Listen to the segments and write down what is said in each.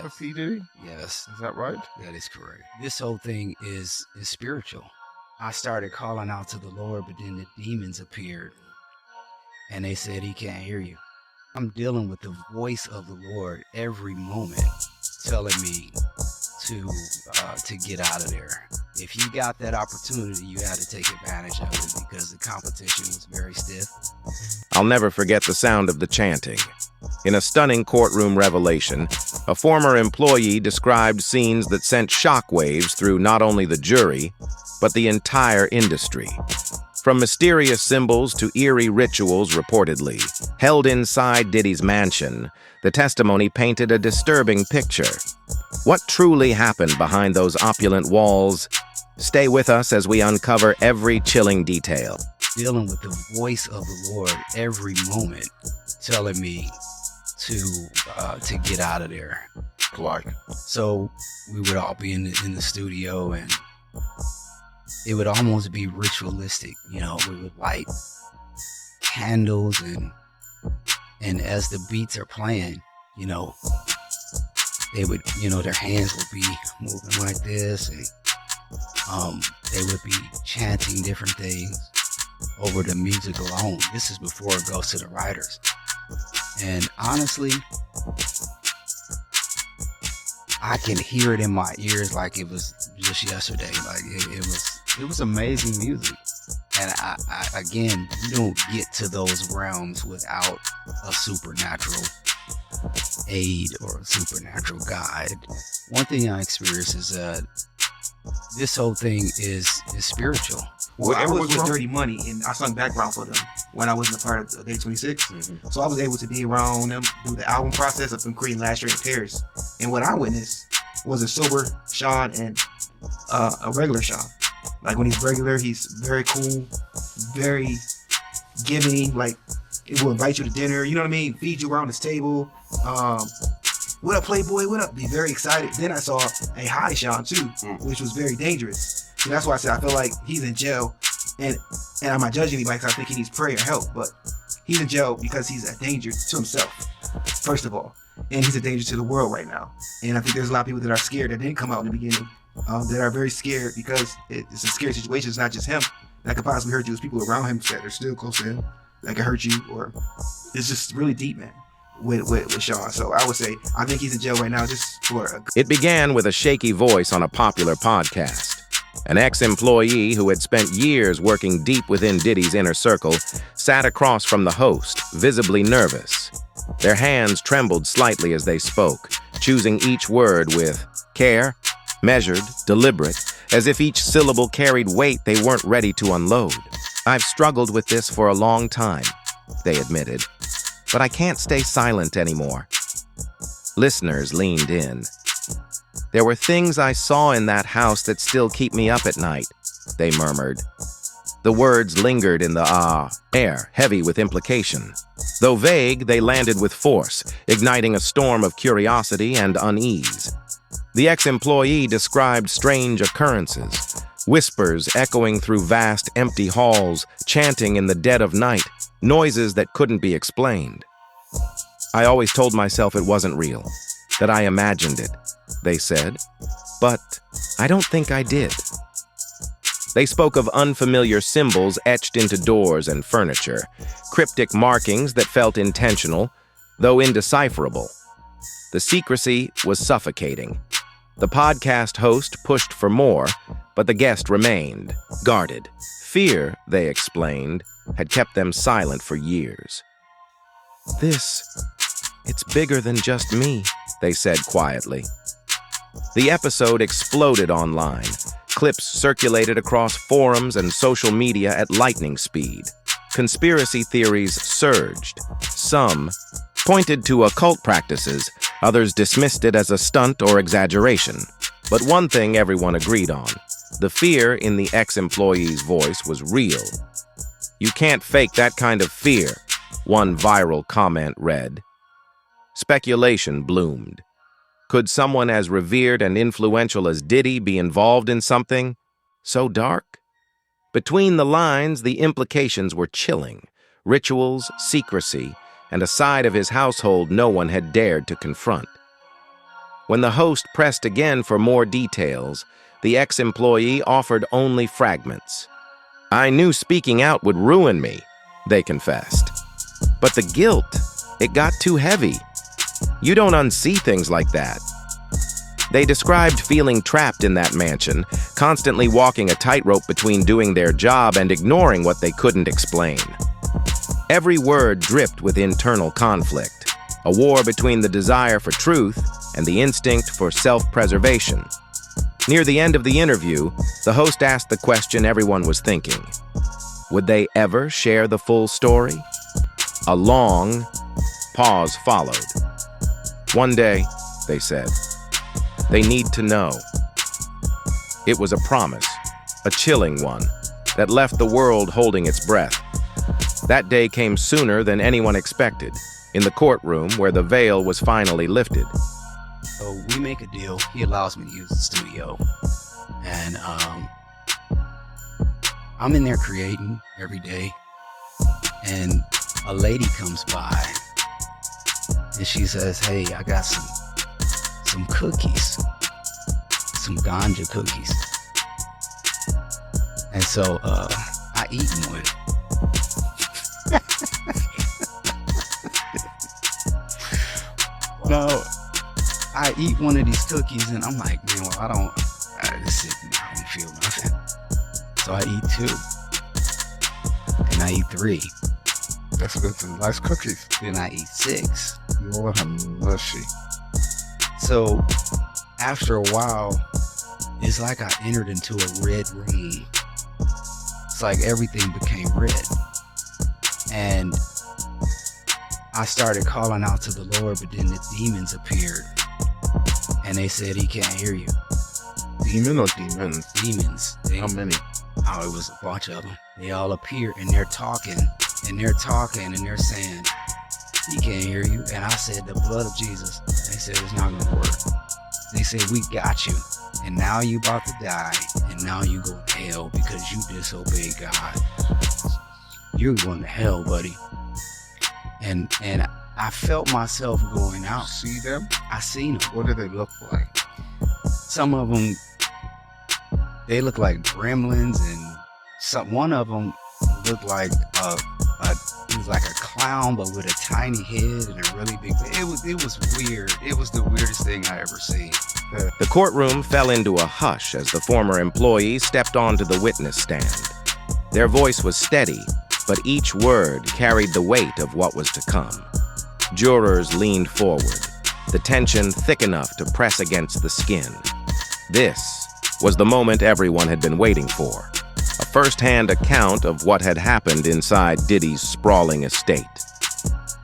of P. Diddy? Yes. Is that right? That is correct. This whole thing is spiritual. I started calling out to the Lord, but then the demons appeared and they said he can't hear you. I'm dealing with the voice of the Lord every moment telling me to get out of there. If you got that opportunity, you had to take advantage of it because the competition was very stiff. I'll never forget the sound of the chanting. In a stunning courtroom revelation, a former employee described scenes that sent shockwaves through not only the jury, but the entire industry. From mysterious symbols to eerie rituals reportedly held inside Diddy's mansion, the testimony painted a disturbing picture. What truly happened behind those opulent walls? Stay with us as we uncover every chilling detail. Dealing with the voice of the Lord every moment telling me to get out of there. Like, so we would all be in the studio and it would almost be ritualistic, you know. We would light candles and as the beats are playing, you know, they would, you know, their hands would be moving like this and they would be chanting different things over the music alone. This is before it goes to the writers. And honestly, I can hear it in my ears like it was just yesterday. Like it was amazing music. And I again, you don't get to those realms without a supernatural aid or a supernatural guide. One thing I experienced is that this whole thing is spiritual. Well, I was with Dirty Money, and I sung background for them when I wasn't a part of Day 26. Mm-hmm. So I was able to be around them, do the album process of them creating Last Year in Paris. And what I witnessed was a sober Sean and a regular Sean. Like when he's regular, he's very cool, very giving. Like it will invite you to dinner. You know what I mean? Feed you around his table. What up, Playboy? What up? Be very excited. Then I saw a high Sean too, which was very dangerous. So that's why I said I feel like he's in jail, and I'm not judging anybody because I think he needs prayer and help, but he's in jail because he's a danger to himself, first of all, and he's a danger to the world right now. And I think there's a lot of people that are scared that didn't come out in the beginning, that are very scared because it's a scary situation. It's not just him that could possibly hurt you. It's people around him that are still close to him that could hurt you, or it's just really deep, man. With Sean. So I would say I think he's in jail right now just for It began with a shaky voice on a popular podcast. An ex-employee who had spent years working deep within Diddy's inner circle sat across from the host, visibly nervous. Their hands trembled slightly as they spoke, choosing each word with care, measured, deliberate, as if each syllable carried weight they weren't ready to unload. "I've struggled with this for a long time," they admitted. "But I can't stay silent anymore." Listeners leaned in. "There were things I saw in that house that still keep me up at night," they murmured. The words lingered in the air, heavy with implication. Though vague, they landed with force, igniting a storm of curiosity and unease. The ex-employee described strange occurrences, whispers echoing through vast, empty halls, chanting in the dead of night, noises that couldn't be explained. "I always told myself it wasn't real, that I imagined it," they said, "but I don't think I did." They spoke of unfamiliar symbols etched into doors and furniture, cryptic markings that felt intentional, though indecipherable. The secrecy was suffocating. The podcast host pushed for more, but the guest remained, guarded. Fear, they explained, had kept them silent for years. It's bigger than just me," they said quietly. The episode exploded online. Clips circulated across forums and social media at lightning speed. Conspiracy theories surged. Some pointed to occult practices, others dismissed it as a stunt or exaggeration. But one thing everyone agreed on: the fear in the ex-employee's voice was real. "You can't fake that kind of fear," one viral comment read. Speculation bloomed. Could someone as revered and influential as Diddy be involved in something so dark? Between the lines, the implications were chilling. Rituals, secrecy, and a side of his household no one had dared to confront. When the host pressed again for more details, the ex-employee offered only fragments. "I knew speaking out would ruin me," they confessed. "But the guilt, it got too heavy. You don't unsee things like that." They described feeling trapped in that mansion, constantly walking a tightrope between doing their job and ignoring what they couldn't explain. Every word dripped with internal conflict, a war between the desire for truth and the instinct for self-preservation. Near the end of the interview, the host asked the question everyone was thinking. Would they ever share the full story? A long pause followed. "One day," they said. "They need to know." It was a promise, a chilling one, that left the world holding its breath. That day came sooner than anyone expected, in the courtroom where the veil was finally lifted. So we make a deal. He allows me to use the studio. And I'm in there creating every day. And a lady comes by and she says, "Hey, I got some cookies, some ganja cookies." And so I eat one. No, I eat one of these cookies and I'm like, man, well, I just sit and I don't feel nothing. So I eat 2. And I eat 3. That's nice cookies. Then I eat 6. Lord have mercy. So after a while, it's like I entered into a red room. It's like everything became red. And I started calling out to the Lord, but then the demons appeared. And they said, "He can't hear you." Demon or demons? Demons. How many? Oh, it was a bunch of them. They all appear and they're talking and they're saying, "He can't hear you." And I said, "The blood of Jesus." They said, "It's not gonna work." They said, "We got you. And now you about to die. And now you go to hell because you disobeyed God. You're going to hell, buddy." And I felt myself going out. See them? I seen them. What do they look like? Some of them, they look like gremlins, and one of them looked like he was like a clown, but with a tiny head and a really big. It was weird. It was the weirdest thing I ever seen. The courtroom fell into a hush as the former employee stepped onto the witness stand. Their voice was steady, but each word carried the weight of what was to come. Jurors leaned forward, the tension thick enough to press against the skin. This was the moment everyone had been waiting for, a first-hand account of what had happened inside Diddy's sprawling estate.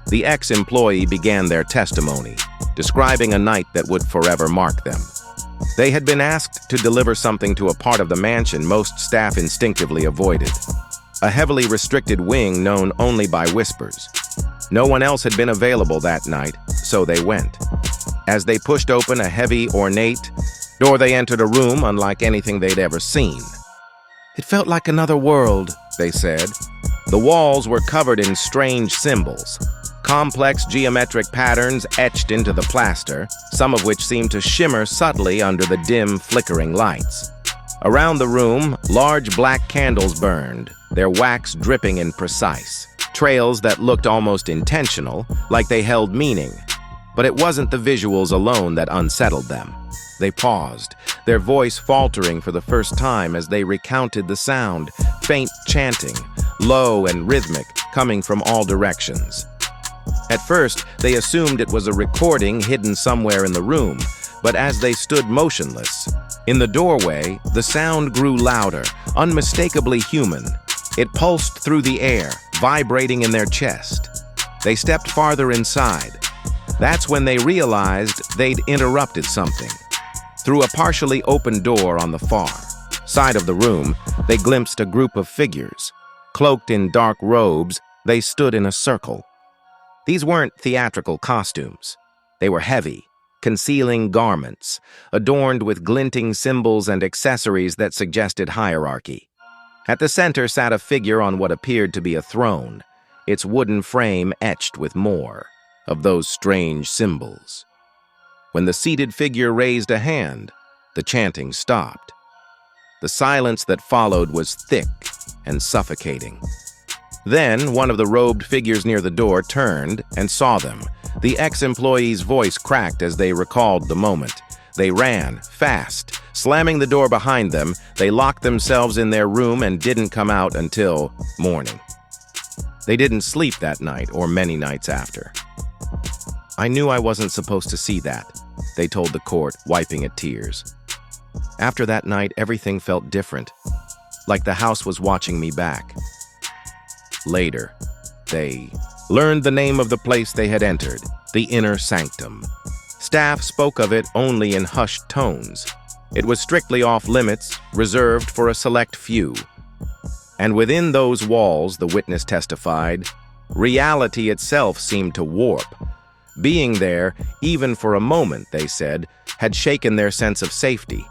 The ex-employee began their testimony, describing a night that would forever mark them. They had been asked to deliver something to a part of the mansion most staff instinctively avoided, a heavily restricted wing known only by whispers. No one else had been available that night, so they went. As they pushed open a heavy, ornate door, they entered a room unlike anything they'd ever seen. It felt like another world, they said. The walls were covered in strange symbols, complex geometric patterns etched into the plaster, some of which seemed to shimmer subtly under the dim, flickering lights. Around the room, large black candles burned, their wax dripping in precise trails that looked almost intentional, like they held meaning. But it wasn't the visuals alone that unsettled them. They paused, their voice faltering for the first time as they recounted the sound, faint chanting, low and rhythmic, coming from all directions. At first, they assumed it was a recording hidden somewhere in the room, but as they stood motionless, in the doorway, the sound grew louder, unmistakably human. It pulsed through the air, vibrating in their chest. They stepped farther inside. That's when they realized they'd interrupted something. Through a partially open door on the far side of the room, they glimpsed a group of figures. Cloaked in dark robes, they stood in a circle. These weren't theatrical costumes. They were heavy, concealing garments, adorned with glinting symbols and accessories that suggested hierarchy. At the center sat a figure on what appeared to be a throne, its wooden frame etched with more of those strange symbols. When the seated figure raised a hand, the chanting stopped. The silence that followed was thick and suffocating. Then, one of the robed figures near the door turned and saw them. The ex-employee's voice cracked as they recalled the moment. They ran, fast. Slamming the door behind them, they locked themselves in their room and didn't come out until morning. They didn't sleep that night or many nights after. I knew I wasn't supposed to see that, they told the court, wiping at tears. After that night, everything felt different, like the house was watching me back. Later, they learned the name of the place they had entered, the inner sanctum. Staff spoke of it only in hushed tones. It was strictly off-limits, reserved for a select few. And within those walls, the witness testified, reality itself seemed to warp. Being there, even for a moment, they said, had shaken their sense of safety,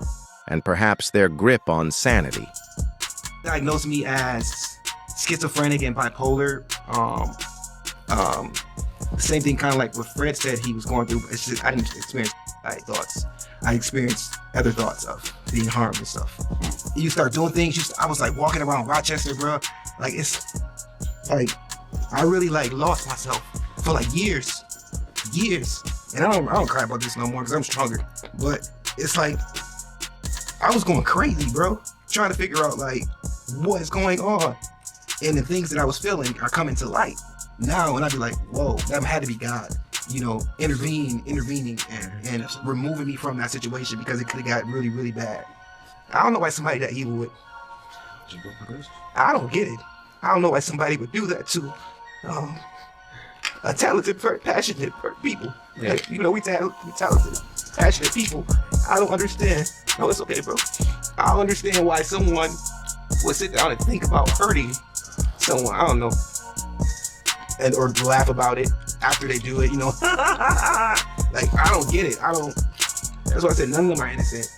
and perhaps their grip on sanity. Diagnosed me as schizophrenic and bipolar. The same thing kind of like what Fred said he was going through. It's just, I didn't experience thoughts. I experienced other thoughts of being harmed and stuff. You start doing things. I was like walking around Rochester, bro. Like it's like I really like lost myself for like years. And I don't cry about this no more because I'm stronger. But it's like I was going crazy, bro, trying to figure out like what is going on, and the things that I was feeling are coming to light now, and I'd be like, whoa, that had to be God, intervening and removing me from that situation because it could have got really, really bad. I don't know why somebody that evil would. I don't get it. I don't know why somebody would do that to a talented, passionate people. Yeah. Like, we talented, passionate people. I don't understand. No, it's okay, bro. I don't understand why someone would sit down and think about hurting someone. I don't know. Or laugh about it after they do it, Like, I don't get it. That's why I said none of them are innocent.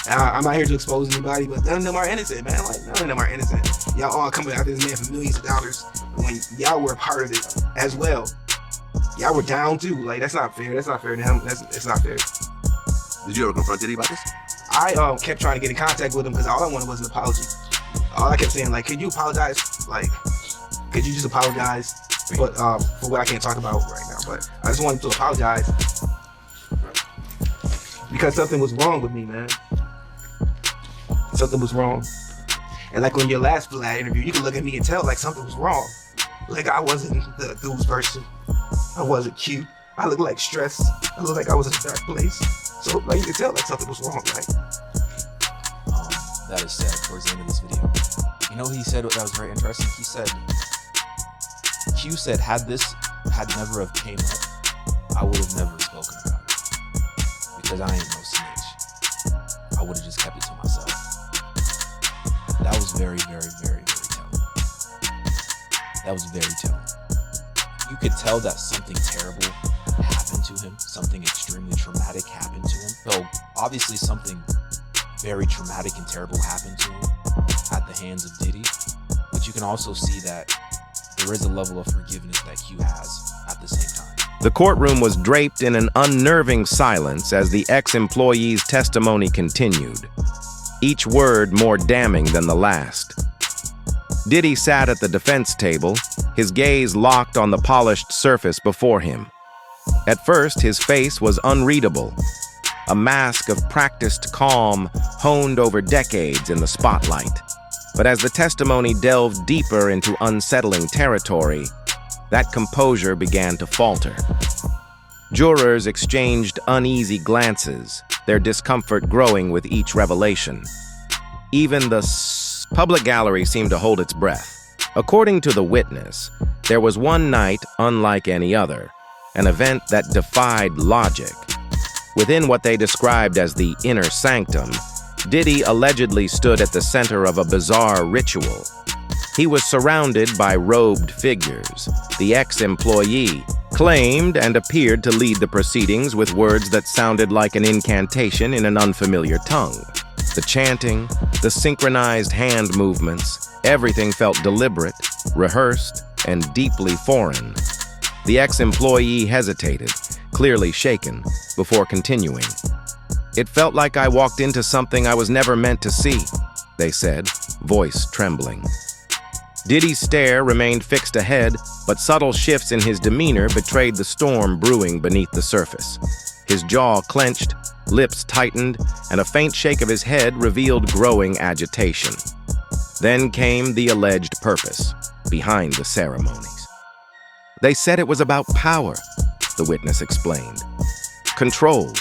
I'm not here to expose anybody, but none of them are innocent, man. Like, none of them are innocent. Y'all all coming after this man for millions of dollars when y'all were a part of it as well. Y'all were down too. Like, that's not fair. That's not fair to him. It's not fair. Did you ever confront Diddy about this? I kept trying to get in contact with him because all I wanted was an apology. All I kept saying, like, could you apologize? Like, could you just apologize for what I can't talk about right now? But I just wanted to apologize because something was wrong with me, man. Something was wrong. And like on your last Vlad interview, you could look at me and tell like something was wrong. Like I wasn't the enthused person. I wasn't cute. I looked like stress. I looked like I was in a dark place. So like you could tell like something was wrong, right? That is said towards the end of this video. He said that was very interesting. He said, Q said, had never have came up, I would have never spoken about it. Because I ain't no snitch. I would have just kept it to myself. That was very, very, very, very telling. That was very telling. You could tell that something terrible happened to him. Something extremely traumatic happened to him. So obviously something very traumatic and terrible happened to him at the hands of Diddy. But you can also see that there is a level of forgiveness that Q has at the same time. The courtroom was draped in an unnerving silence as the ex-employee's testimony continued, each word more damning than the last. Diddy sat at the defense table, his gaze locked on the polished surface before him. At first, his face was unreadable, a mask of practiced calm honed over decades in the spotlight. But as the testimony delved deeper into unsettling territory, that composure began to falter. Jurors exchanged uneasy glances, their discomfort growing with each revelation. Even the public gallery seemed to hold its breath. According to the witness, there was one night unlike any other, an event that defied logic. Within what they described as the inner sanctum, Diddy allegedly stood at the center of a bizarre ritual. He was surrounded by robed figures. The ex-employee claimed and appeared to lead the proceedings with words that sounded like an incantation in an unfamiliar tongue. The chanting, the synchronized hand movements, everything felt deliberate, rehearsed, and deeply foreign. The ex-employee hesitated, clearly shaken, before continuing. "It felt like I walked into something I was never meant to see," they said, voice trembling. Diddy's stare remained fixed ahead, but subtle shifts in his demeanor betrayed the storm brewing beneath the surface. His jaw clenched, lips tightened, and a faint shake of his head revealed growing agitation. Then came the alleged purpose behind the ceremonies. "They said it was about power," the witness explained. "Control.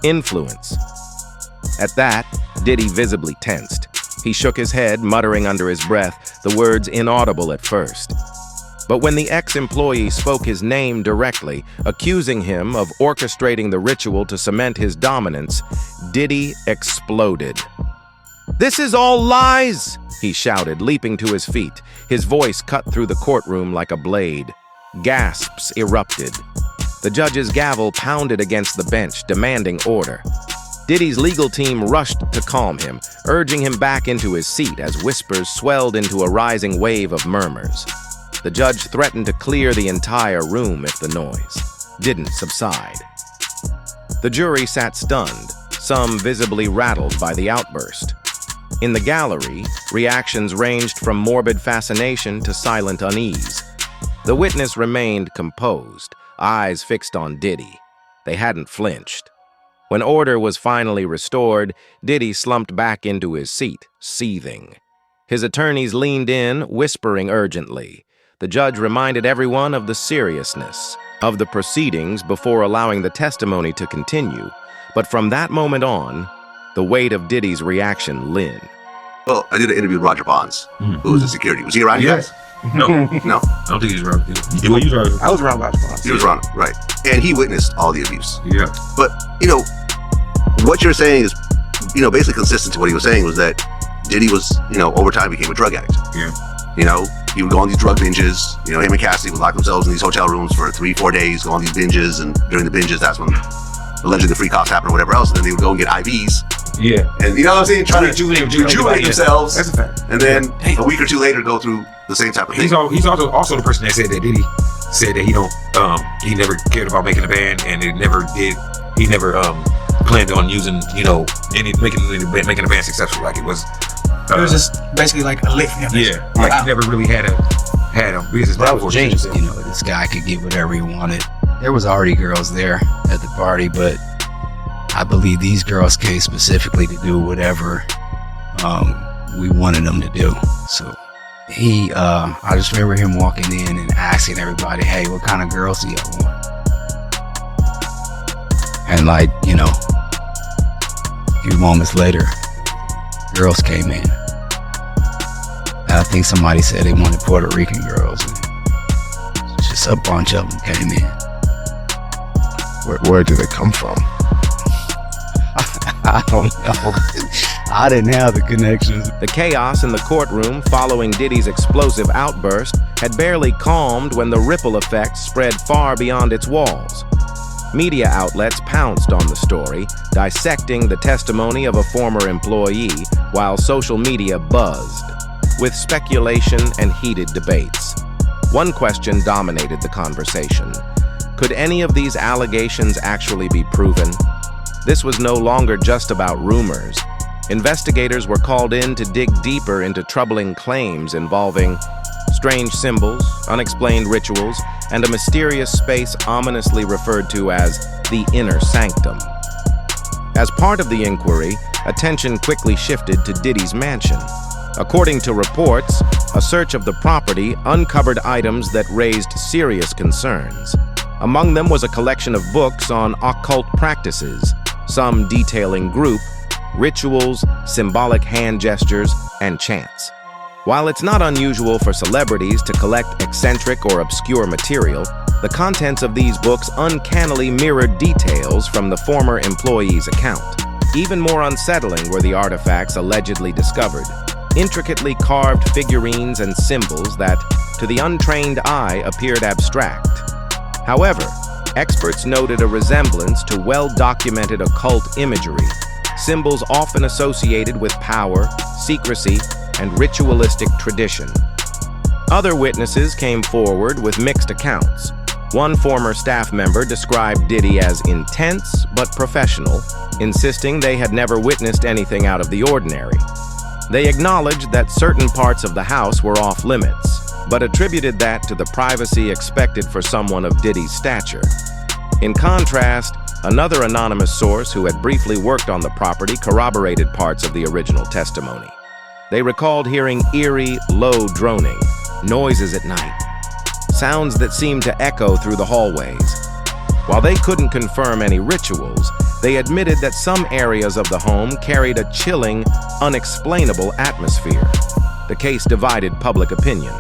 Influence." At that, Diddy visibly tensed. He shook his head, muttering under his breath, the words inaudible at first. But when the ex-employee spoke his name directly, accusing him of orchestrating the ritual to cement his dominance, Diddy exploded. "This is all lies!" he shouted, leaping to his feet. His voice cut through the courtroom like a blade. Gasps erupted. The judge's gavel pounded against the bench, demanding order. Diddy's legal team rushed to calm him, urging him back into his seat as whispers swelled into a rising wave of murmurs. The judge threatened to clear the entire room if the noise didn't subside. The jury sat stunned, some visibly rattled by the outburst. In the gallery, reactions ranged from morbid fascination to silent unease. The witness remained composed, eyes fixed on Diddy. They hadn't flinched. When order was finally restored, Diddy slumped back into his seat, seething. His attorneys leaned in, whispering urgently. The judge reminded everyone of the seriousness of the proceedings before allowing the testimony to continue. But from that moment on, the weight of Diddy's reaction lingered. Well, I did an interview with Roger Bonds, who was in security. Was he around you guys? No. No. I don't think he's around. He was around. I was around Roger Bonds. He was around, right. And he witnessed all the abuse. Yeah. But, what you're saying is, basically consistent to what he was saying was that Diddy was, over time became a drug addict. Yeah. He would go on these drug binges. Him and Cassidy would lock themselves in these hotel rooms for 3-4 days, go on these binges, and during the binges, that's when allegedly the free cops happened or whatever else, and then they would go and get IVs. Yeah. And you know what I'm saying? Trying to rejuvenate themselves. That's a fact. And then a week or two later, go through the same type of thing. He's also the person that said that Diddy said that he never cared about making a band, and he never planned on using making a band successful. Like it was just basically like a lick for him. Yeah. Like he never really had a business. That was James. This guy could get whatever he wanted. There was already girls there at the party, but I believe these girls came specifically to do whatever we wanted them to do. So I just remember him walking in and asking everybody, "Hey, what kind of girls do y'all want?" And a few moments later, girls came in. And I think somebody said they wanted Puerto Rican girls. And just a bunch of them came in. Where do they come from? I don't know. I didn't have the connections. The chaos in the courtroom following Diddy's explosive outburst had barely calmed when the ripple effect spread far beyond its walls. Media outlets pounced on the story, dissecting the testimony of a former employee, while social media buzzed with speculation and heated debates. One question dominated the conversation. Could any of these allegations actually be proven? This was no longer just about rumors. Investigators were called in to dig deeper into troubling claims involving strange symbols, unexplained rituals, and a mysterious space ominously referred to as the inner sanctum. As part of the inquiry, attention quickly shifted to Diddy's mansion. According to reports, a search of the property uncovered items that raised serious concerns. Among them was a collection of books on occult practices, some detailing group, rituals, symbolic hand gestures, and chants. While it's not unusual for celebrities to collect eccentric or obscure material, the contents of these books uncannily mirrored details from the former employee's account. Even more unsettling were the artifacts allegedly discovered. Intricately carved figurines and symbols that, to the untrained eye, appeared abstract. However, experts noted a resemblance to well-documented occult imagery, symbols often associated with power, secrecy, and ritualistic tradition. Other witnesses came forward with mixed accounts. One former staff member described Diddy as intense but professional, insisting they had never witnessed anything out of the ordinary. They acknowledged that certain parts of the house were off limits, but attributed that to the privacy expected for someone of Diddy's stature. In contrast, another anonymous source who had briefly worked on the property corroborated parts of the original testimony. They recalled hearing eerie, low droning, noises at night, sounds that seemed to echo through the hallways. While they couldn't confirm any rituals, they admitted that some areas of the home carried a chilling, unexplainable atmosphere. The case divided public opinion.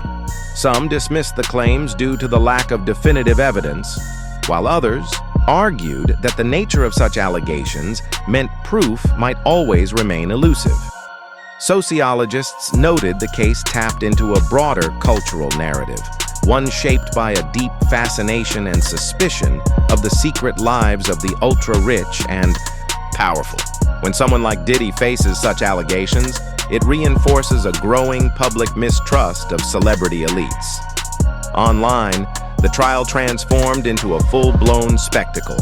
Some dismissed the claims due to the lack of definitive evidence, while others argued that the nature of such allegations meant proof might always remain elusive. Sociologists noted the case tapped into a broader cultural narrative, one shaped by a deep fascination and suspicion of the secret lives of the ultra-rich and powerful. When someone like Diddy faces such allegations, it reinforces a growing public mistrust of celebrity elites. Online, the trial transformed into a full-blown spectacle.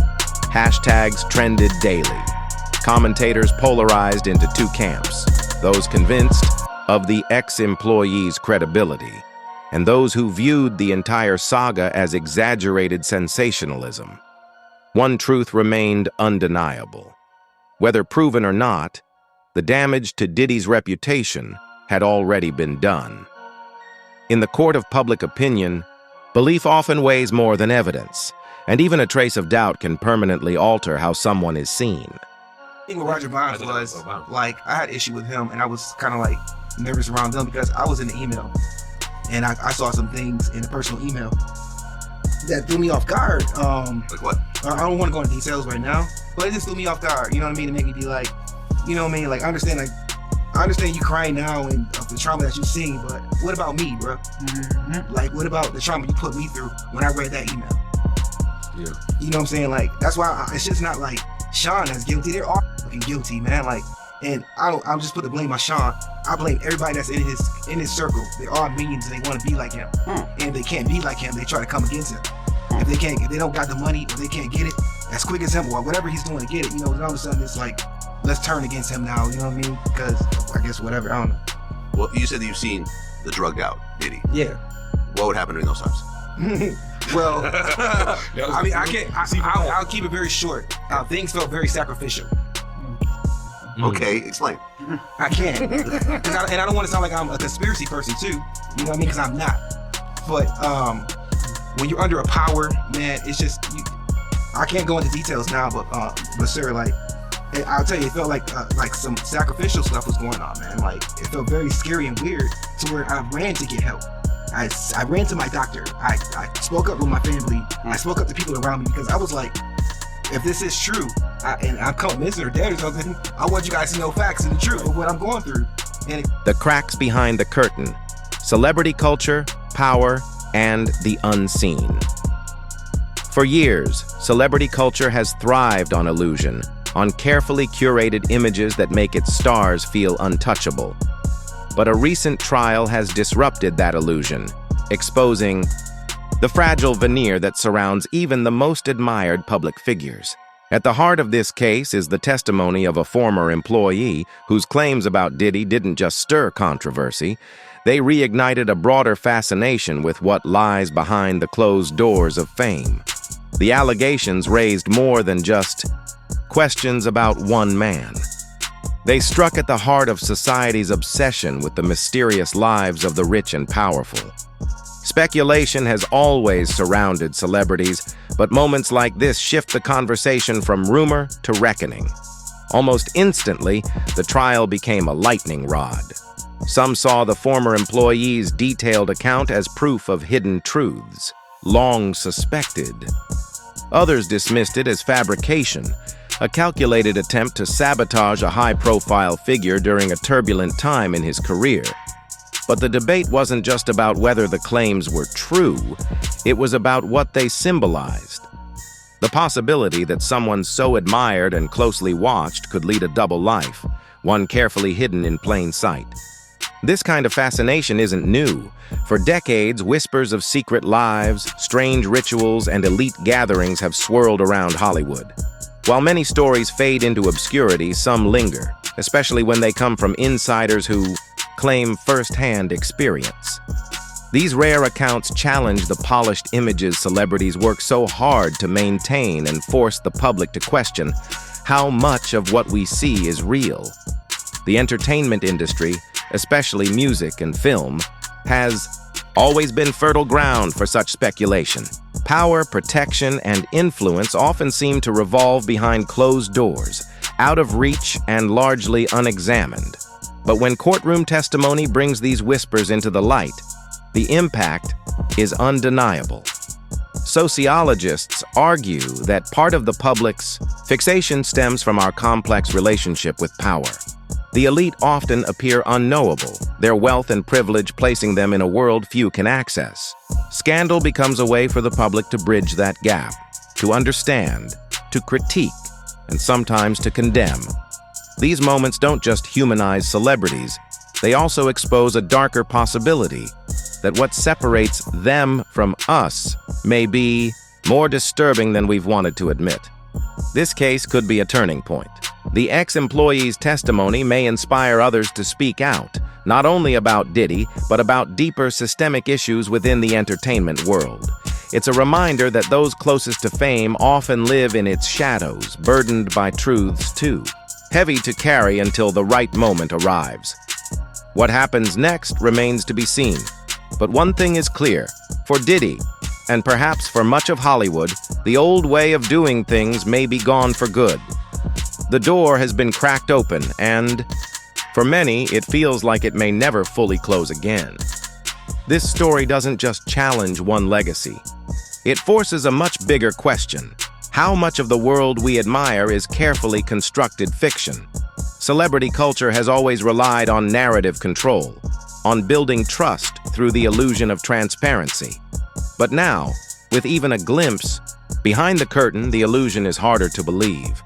Hashtags trended daily. Commentators polarized into two camps, those convinced of the ex-employee's credibility, and those who viewed the entire saga as exaggerated sensationalism. One truth remained undeniable. Whether proven or not, the damage to Diddy's reputation had already been done. In the court of public opinion, belief often weighs more than evidence, and even a trace of doubt can permanently alter how someone is seen. The thing with Roger Bonds was, like, I had issue with him, and I was kind of like nervous around them because I was in the email, and I saw some things in the personal email that threw me off guard. Like what? I don't want to go into details right now, but it just threw me off guard. You know what I mean? To make me be like, you know what I mean? Like, I understand you crying now and of the trauma that you've seen, but what about me, bro? Mm-hmm. Like, what about the trauma you put me through when I read that email? Yeah. You know what I'm saying? Like, that's why it's just not like Sean that's guilty. They're all fucking guilty, man. Like, and I'm just put the blame on Sean. I blame everybody that's in his circle. They're all minions and they want to be like him. And if they can't be like him, they try to come against him. If they don't got the money or they can't get it as quick as him or whatever he's doing to get it, you know, all of a sudden it's like, let's turn against him now, you know what I mean? Because I guess whatever, I don't know. Well, you said that you've seen the drugged out Diddy. Yeah. What would happen during those times? Well, I mean, I'll keep it very short. Things felt very sacrificial. Okay, explain. I can't. And I don't want to sound like I'm a conspiracy person too. You know what I mean? Because I'm not. But when you're under a power, man, it's just, I can't go into details now, but sir, like, I'll tell you, it felt like some sacrificial stuff was going on, man. Like, it felt very scary and weird to where I ran to get help. I ran to my doctor. I spoke up with my family. I spoke up to people around me because I was like, if this is true, and I'm convinced or dead or something, I want you guys to know facts and the truth of what I'm going through. And The cracks behind the curtain, celebrity culture, power, and the unseen. For years, celebrity culture has thrived on illusion, on carefully curated images that make its stars feel untouchable. But a recent trial has disrupted that illusion, exposing the fragile veneer that surrounds even the most admired public figures. At the heart of this case is the testimony of a former employee whose claims about Diddy didn't just stir controversy, they reignited a broader fascination with what lies behind the closed doors of fame. The allegations raised more than just questions about one man. They struck at the heart of society's obsession with the mysterious lives of the rich and powerful. Speculation has always surrounded celebrities, but moments like this shift the conversation from rumor to reckoning. Almost instantly, the trial became a lightning rod. Some saw the former employee's detailed account as proof of hidden truths, long suspected. Others dismissed it as fabrication, a calculated attempt to sabotage a high-profile figure during a turbulent time in his career. But the debate wasn't just about whether the claims were true, it was about what they symbolized. The possibility that someone so admired and closely watched could lead a double life, one carefully hidden in plain sight. This kind of fascination isn't new. For decades, whispers of secret lives, strange rituals, and elite gatherings have swirled around Hollywood. While many stories fade into obscurity, some linger, especially when they come from insiders who claim first-hand experience. These rare accounts challenge the polished images celebrities work so hard to maintain and force the public to question how much of what we see is real. The entertainment industry, especially music and film, has always been fertile ground for such speculation. Power, protection, and influence often seem to revolve behind closed doors, out of reach and largely unexamined. But when courtroom testimony brings these whispers into the light, the impact is undeniable. Sociologists argue that part of the public's fixation stems from our complex relationship with power. The elite often appear unknowable, their wealth and privilege placing them in a world few can access. Scandal becomes a way for the public to bridge that gap, to understand, to critique, and sometimes to condemn. These moments don't just humanize celebrities, they also expose a darker possibility that what separates them from us may be more disturbing than we've wanted to admit. This case could be a turning point. The ex-employee's testimony may inspire others to speak out, not only about Diddy, but about deeper systemic issues within the entertainment world. It's a reminder that those closest to fame often live in its shadows, burdened by truths too heavy to carry until the right moment arrives. What happens next remains to be seen. But one thing is clear. For Diddy, and perhaps for much of Hollywood, the old way of doing things may be gone for good. The door has been cracked open, and for many, it feels like it may never fully close again. This story doesn't just challenge one legacy. It forces a much bigger question. How much of the world we admire is carefully constructed fiction? Celebrity culture has always relied on narrative control, on building trust through the illusion of transparency. But now, with even a glimpse behind the curtain, the illusion is harder to believe.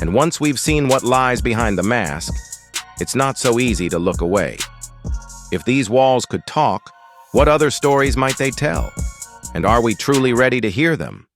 And once we've seen what lies behind the mask, it's not so easy to look away. If these walls could talk, what other stories might they tell? And are we truly ready to hear them?